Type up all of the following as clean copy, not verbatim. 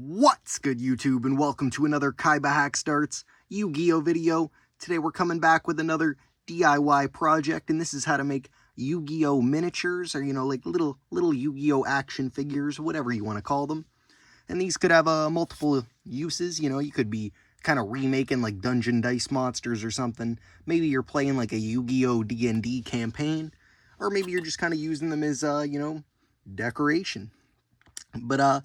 What's good, YouTube, and welcome to another KaibaHacksDartz Yu-Gi-Oh video. Today we're coming back with another DIY project, and this is how to make Yu-Gi-Oh miniatures, or like little Yu-Gi-Oh action figures, whatever you want to call them. And these could have multiple uses. You could be kind of remaking like Dungeon Dice Monsters or something. Maybe you're playing like a Yu-Gi-Oh DnD campaign, or maybe you're just kind of using them as decoration. But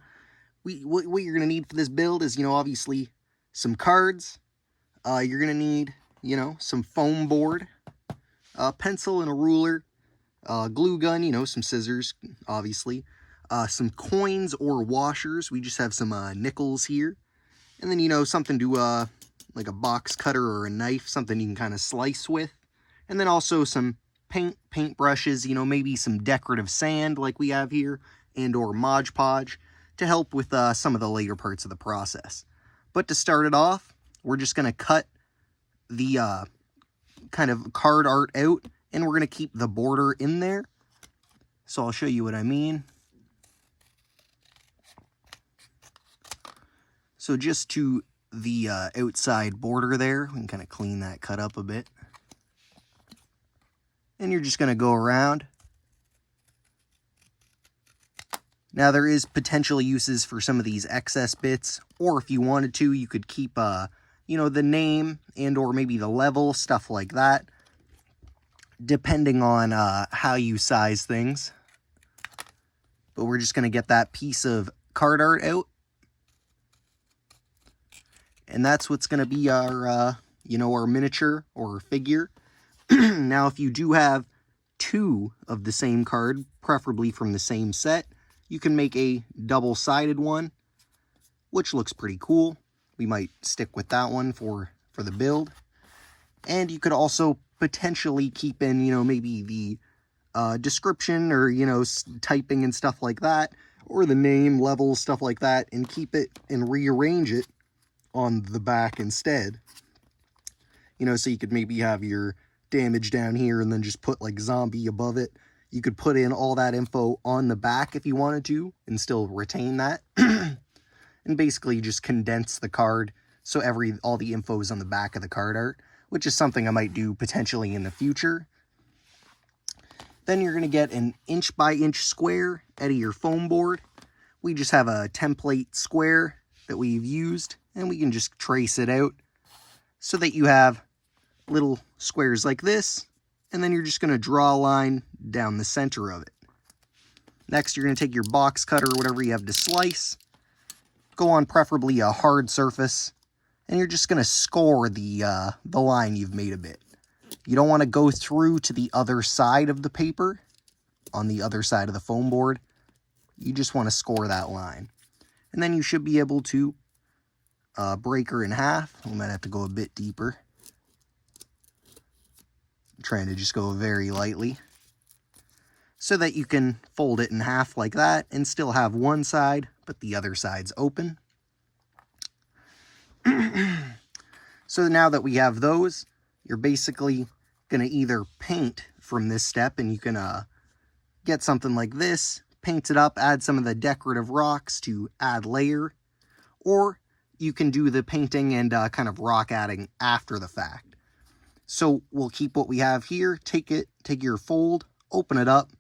what you're going to need for this build is, obviously some cards. You're going to need, some foam board, a pencil and a ruler, glue gun, some scissors, obviously, some coins or washers. We just have some nickels here. And then, something to, like a box cutter or a knife, something you can kind of slice with. And then also some paint brushes, maybe some decorative sand like we have here, and or Mod Podge, to help with some of the later parts of the process. But to start it off, we're just going to cut the kind of card art out, and we're going to keep the border in there. So I'll show you what I mean. So just to the outside border there, we can kind of clean that cut up a bit. And you're just going to go around. Now, there is potential uses for some of these excess bits, or if you wanted to, you could keep, the name and or maybe the level, stuff like that, depending on how you size things. But we're just going to get that piece of card art out. And that's what's going to be our, our miniature or figure. Now, if you do have two of the same card, preferably from the same set, you can make a double-sided one, which looks pretty cool. We might stick with that one for the build. And you could also potentially keep in, maybe the description or, typing and stuff like that, or the name, level, stuff like that, and keep it and rearrange it on the back instead. So you could maybe have your damage down here and then just put like zombie above it. You could put in all that info on the back if you wanted to and still retain that. And basically just condense the card so all the info is on the back of the card art, which is something I might do potentially in the future. Then you're going to get an inch-by-inch square out of your foam board. We just have a template square that we've used, and we can just trace it out so that you have little squares like this. And then you're just going to draw a line down the center of it. Next, you're going to take your box cutter or whatever you have to slice. Go on preferably a hard surface. And you're just going to score the line you've made a bit. You don't want to go through to the other side of the paper, on the other side of the foam board. You just want to score that line. And then you should be able to break her in half. We might have to go a bit deeper. Trying to just go very lightly so that you can fold it in half like that and still have one side, but the other side's open. So now that we have those, you're basically going to either paint from this step, and you can get something like this, paint it up, add some of the decorative rocks to add layer, or you can do the painting and kind of rock adding after the fact. So we'll keep what we have here, take your fold, open it up,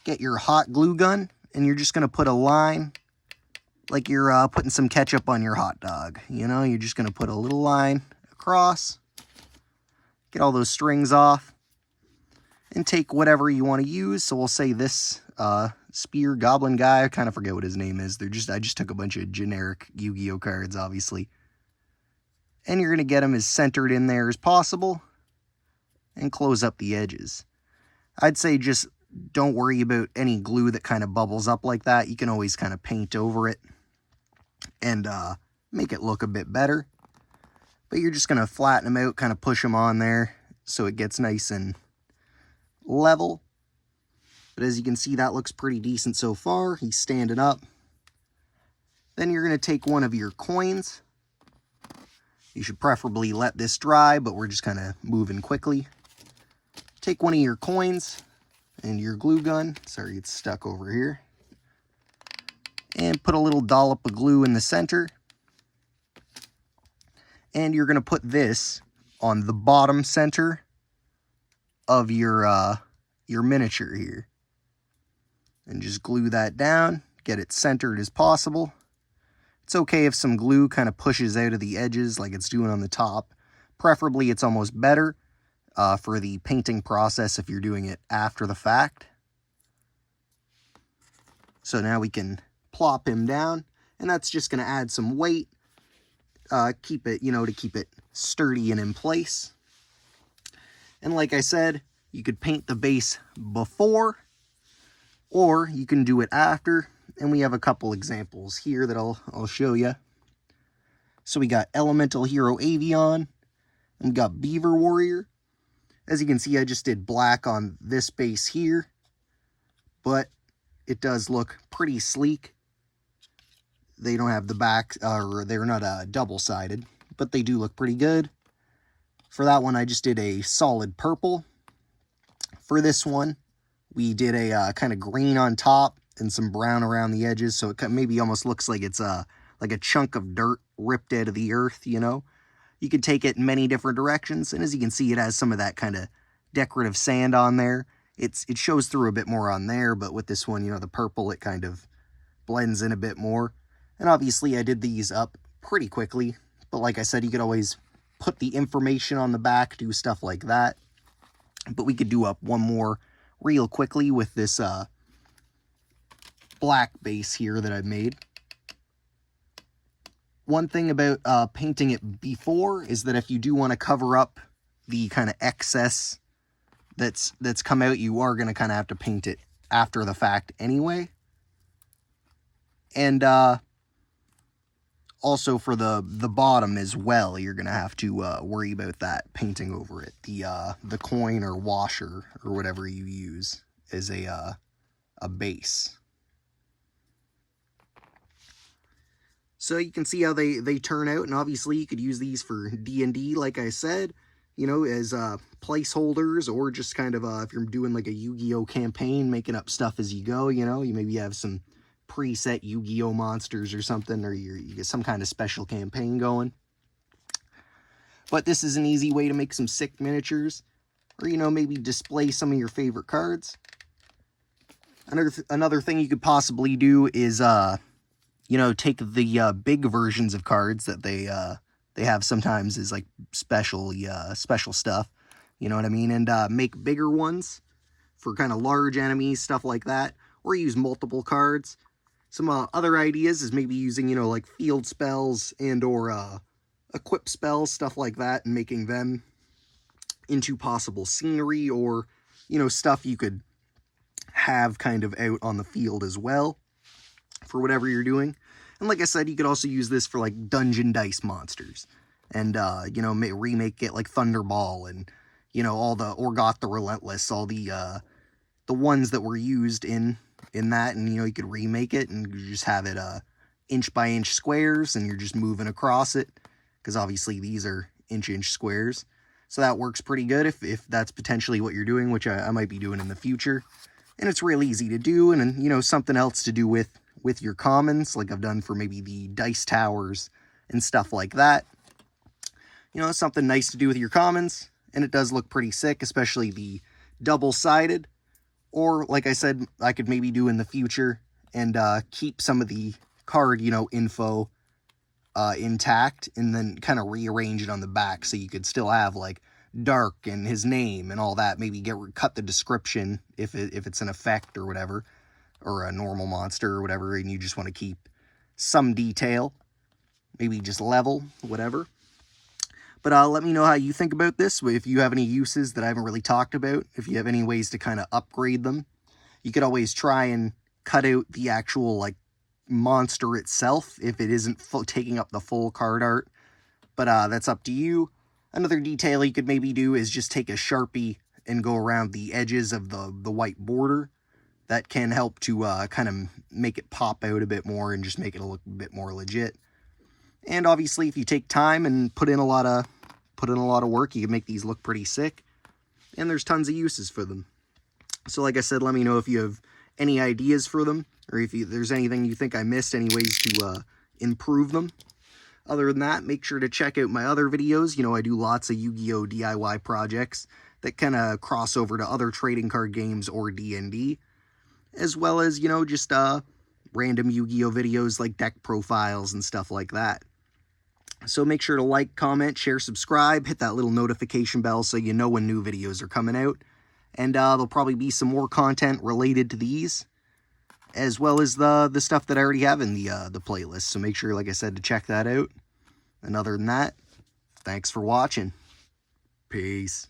get your hot glue gun, and you're just going to put a line like you're putting some ketchup on your hot dog. You're just going to put a little line across, get all those strings off, and take whatever you want to use. So we'll say this spear goblin guy, I kind of forget what his name is. I just took a bunch of generic Yu-Gi-Oh cards, obviously. And you're going to get them as centered in there as possible and close up the edges. I'd say just don't worry about any glue that kind of bubbles up like that. You can always kind of paint over it and make it look a bit better. But you're just going to flatten them out, kind of push them on there so it gets nice and level. But as you can see, that looks pretty decent so far. He's standing up. Then you're going to take one of your coins. You should preferably let this dry, but we're just kind of moving quickly. Take one of your coins and your glue gun. Sorry, it's stuck over here. And put a little dollop of glue in the center. And you're going to put this on the bottom center of your miniature here. And just glue that down, get it centered as possible. It's okay if some glue kind of pushes out of the edges like it's doing on the top. Preferably it's almost better for the painting process if you're doing it after the fact. So now we can plop him down, and that's just going to add some weight, keep it, to keep it sturdy and in place. And like I said, you could paint the base before, or you can do it after, and we have a couple examples here that I'll show you. So we got Elemental Hero Avion, and we got Beaver Warrior. As you can see, I just did black on this base here, but it does look pretty sleek. They don't have the back, or they're not double-sided, but they do look pretty good. For that one, I just did a solid purple. For this one, we did a kind of green on top and some brown around the edges, so it maybe almost looks like it's like a chunk of dirt ripped out of the earth, You can take it in many different directions, and as you can see, it has some of that kind of decorative sand on there. It shows through a bit more on there, but with this one, the purple, it kind of blends in a bit more. And obviously, I did these up pretty quickly, but like I said, you could always put the information on the back, do stuff like that. But we could do up one more real quickly with this black base here that I've made. One thing about painting it before is that if you do want to cover up the kind of excess that's come out, you are going to kind of have to paint it after the fact anyway. And also for the bottom as well, you're going to have to worry about that, painting over it. The coin or washer or whatever you use as a base. So you can see how they turn out, and obviously you could use these for D&D, like I said, as placeholders, or just kind of if you're doing like a Yu-Gi-Oh campaign, making up stuff as you go, you maybe have some preset Yu-Gi-Oh monsters or something, or you get some kind of special campaign going. But this is an easy way to make some sick miniatures, or maybe display some of your favorite cards. Another thing you could possibly do is take the big versions of cards that they have sometimes is like special stuff, you know what I mean, and make bigger ones for kind of large enemies, stuff like that, or use multiple cards. Some other ideas is maybe using, like field spells and or equip spells, stuff like that, and making them into possible scenery, or, stuff you could have kind of out on the field as well for whatever you're doing. And like I said, you could also use this for like dungeon dice monsters, and remake it like Thunderball, and all the Orgoth the Relentless, all the ones that were used in that, and you could remake it and you just have it inch by inch squares, and you're just moving across it, because obviously these are inch squares. So that works pretty good if that's potentially what you're doing, which I might be doing in the future. And it's real easy to do, and something else to do with your commons, like I've done for maybe the dice towers and stuff like that. Something nice to do with your commons, and it does look pretty sick, especially the double-sided. Or, like I said, I could maybe do in the future and keep some of the card, info intact, and then kind of rearrange it on the back so you could still have, like, Dark and his name and all that. Maybe cut the description if it's an effect or whatever, or a normal monster or whatever, and you just want to keep some detail. Maybe just level, whatever. But let me know how you think about this, if you have any uses that I haven't really talked about, if you have any ways to kind of upgrade them. You could always try and cut out the actual, like, monster itself if it isn't taking up the full card art. But that's up to you. Another detail you could maybe do is just take a Sharpie and go around the edges of the white border. That can help to kind of make it pop out a bit more and just make it look a bit more legit. And obviously, if you take time and put in a lot of work, you can make these look pretty sick. And there's tons of uses for them. So like I said, let me know if you have any ideas for them, or if there's anything you think I missed, any ways to improve them. Other than that, make sure to check out my other videos. You know, I do lots of Yu-Gi-Oh! DIY projects that kind of cross over to other trading card games or D&D, as well as, you know, just random Yu-Gi-Oh! Videos like deck profiles and stuff like that. So make sure to like, comment, share, subscribe, hit that little notification bell so you know when new videos are coming out. And there'll probably be some more content related to these, as well as the stuff that I already have in the playlist. So make sure, like I said, to check that out. And other than that, thanks for watching. Peace.